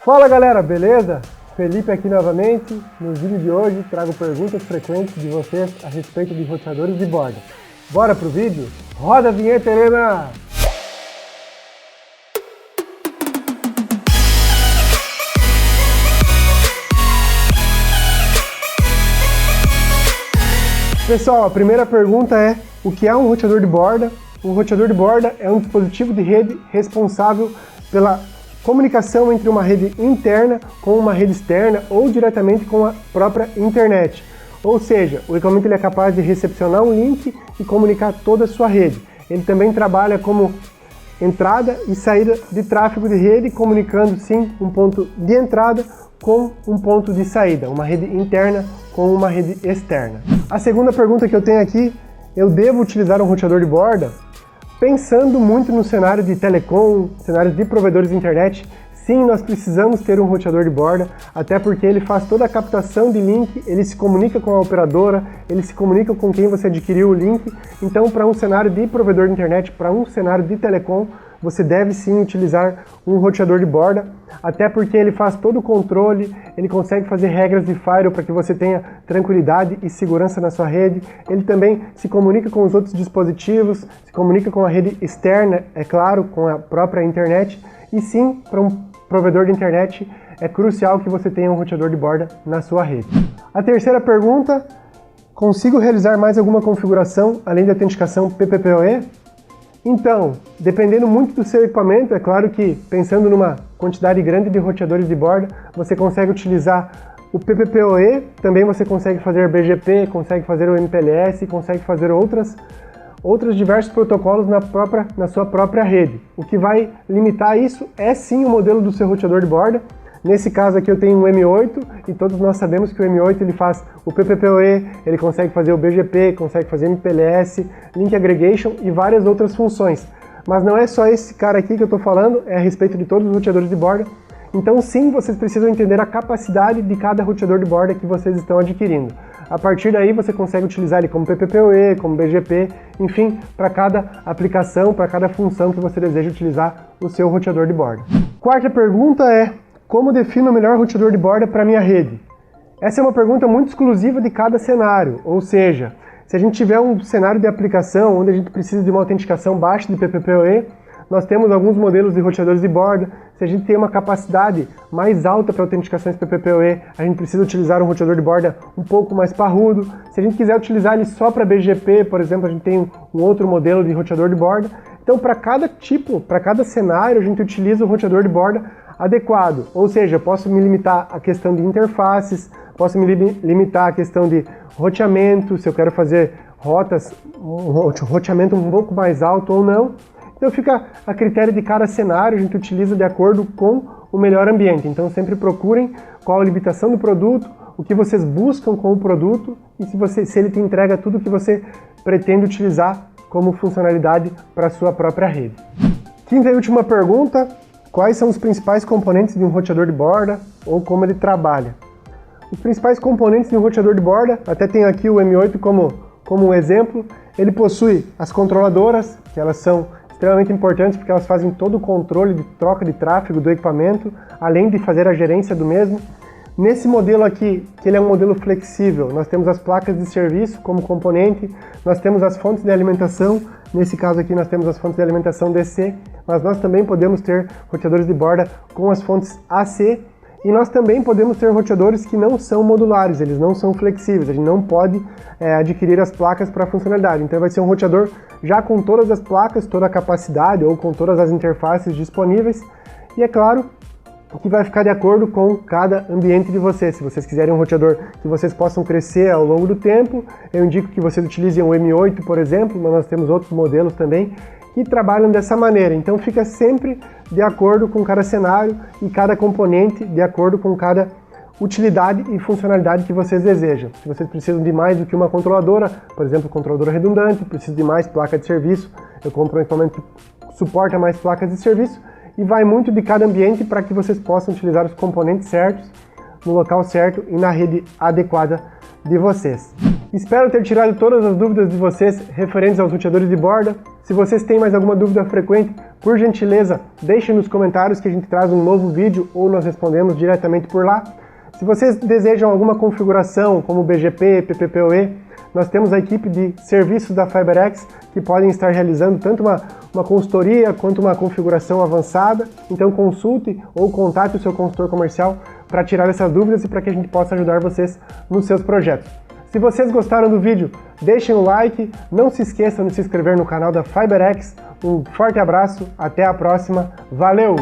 Fala galera, beleza? Felipe aqui novamente. No vídeo de hoje trago perguntas frequentes de vocês a respeito de roteadores de borda. Bora pro vídeo? Roda a vinheta, Helena! Pessoal, a primeira pergunta é: o que é um roteador de borda? Um roteador de borda é um dispositivo de rede responsável pela comunicação entre uma rede interna com uma rede externa ou diretamente com a própria internet. Ou seja, o equipamento ele é capaz de recepcionar um link e comunicar toda a sua rede. Ele também trabalha como entrada e saída de tráfego de rede, comunicando sim um ponto de entrada com um ponto de saída, uma rede interna com uma rede externa. A segunda pergunta que eu tenho aqui: eu devo utilizar um roteador de borda? Pensando muito no cenário de telecom, cenários de provedores de internet, sim, nós precisamos ter um roteador de borda, até porque ele faz toda a captação de link, ele se comunica com a operadora, ele se comunica com quem você adquiriu o link. Então, para um cenário de provedor de internet, para um cenário de telecom, você deve sim utilizar um roteador de borda, até porque ele faz todo o controle, ele consegue fazer regras de firewall para que você tenha tranquilidade e segurança na sua rede. Ele também se comunica com os outros dispositivos, se comunica com a rede externa, é claro, com a própria internet. E sim, para um provedor de internet é crucial que você tenha um roteador de borda na sua rede. A terceira pergunta: consigo realizar mais alguma configuração além da autenticação PPPoE? Então, dependendo muito do seu equipamento, é claro que pensando numa quantidade grande de roteadores de borda, você consegue utilizar o PPPoE, também você consegue fazer BGP, consegue fazer o MPLS, consegue fazer outros diversos protocolos na sua própria rede. O que vai limitar isso é sim o modelo do seu roteador de borda. Nesse caso aqui eu tenho um M8 e todos nós sabemos que o M8 ele faz o PPPoE, ele consegue fazer o BGP, consegue fazer MPLS, Link Aggregation e várias outras funções. Mas não é só esse cara aqui que eu estou falando, é a respeito de todos os roteadores de borda. Então sim, vocês precisam entender a capacidade de cada roteador de borda que vocês estão adquirindo. A partir daí você consegue utilizar ele como PPPoE, como BGP, enfim, para cada aplicação, para cada função que você deseja utilizar o seu roteador de borda. Quarta pergunta é: como defino o melhor roteador de borda para minha rede? Essa é uma pergunta muito exclusiva de cada cenário, ou seja, se a gente tiver um cenário de aplicação onde a gente precisa de uma autenticação baixa de PPPoE, nós temos alguns modelos de roteadores de borda. Se a gente tem uma capacidade mais alta para autenticações PPPoE, a gente precisa utilizar um roteador de borda um pouco mais parrudo. Se a gente quiser utilizar ele só para BGP, por exemplo, a gente tem um outro modelo de roteador de borda. Então, para cada tipo, para cada cenário, a gente utiliza o roteador de borda adequado. Ou seja, eu posso me limitar à questão de interfaces, posso me limitar à questão de roteamento, se eu quero fazer roteamento um pouco mais alto ou não. Então fica a critério de cada cenário, a gente utiliza de acordo com o melhor ambiente. Então sempre procurem qual a limitação do produto, o que vocês buscam com o produto e se ele te entrega tudo o que você pretende utilizar como funcionalidade para a sua própria rede. Quinta e última pergunta: quais são os principais componentes de um roteador de borda ou como ele trabalha? Os principais componentes de um roteador de borda, até tenho aqui o M8 como um exemplo. Ele possui as controladoras, que elas são extremamente importantes porque elas fazem todo o controle de troca de tráfego do equipamento, além de fazer a gerência do mesmo. Nesse modelo aqui, que ele é um modelo flexível, nós temos as placas de serviço como componente, nós temos as fontes de alimentação, nesse caso aqui nós temos as fontes de alimentação DC, mas nós também podemos ter roteadores de borda com as fontes AC, e nós também podemos ter roteadores que não são modulares, eles não são flexíveis, a gente não pode adquirir as placas para funcionalidade. Então vai ser um roteador já com todas as placas, toda a capacidade ou com todas as interfaces disponíveis. E é claro que vai ficar de acordo com cada ambiente de vocês. Se vocês quiserem um roteador que vocês possam crescer ao longo do tempo, eu indico que vocês utilizem o M8, por exemplo, mas nós temos outros modelos também que trabalham dessa maneira. Então fica sempre de acordo com cada cenário e cada componente, de acordo com cada utilidade e funcionalidade que vocês desejam. Se vocês precisam de mais do que uma controladora, por exemplo, controladora redundante, precisa de mais placa de serviço, eu compro um equipamento que suporta mais placas de serviço, e vai muito de cada ambiente para que vocês possam utilizar os componentes certos, no local certo e na rede adequada de vocês. Espero ter tirado todas as dúvidas de vocês referentes aos roteadores de borda. Se vocês têm mais alguma dúvida frequente, por gentileza, deixem nos comentários que a gente traz um novo vídeo ou nós respondemos diretamente por lá. Se vocês desejam alguma configuração, como BGP, PPPoE, nós temos a equipe de serviços da FiberX que podem estar realizando tanto uma consultoria quanto uma configuração avançada. Então consulte ou contate o seu consultor comercial para tirar essas dúvidas e para que a gente possa ajudar vocês nos seus projetos. Se vocês gostaram do vídeo, deixem o like, não se esqueçam de se inscrever no canal da FiberX. Um forte abraço, até a próxima, valeu!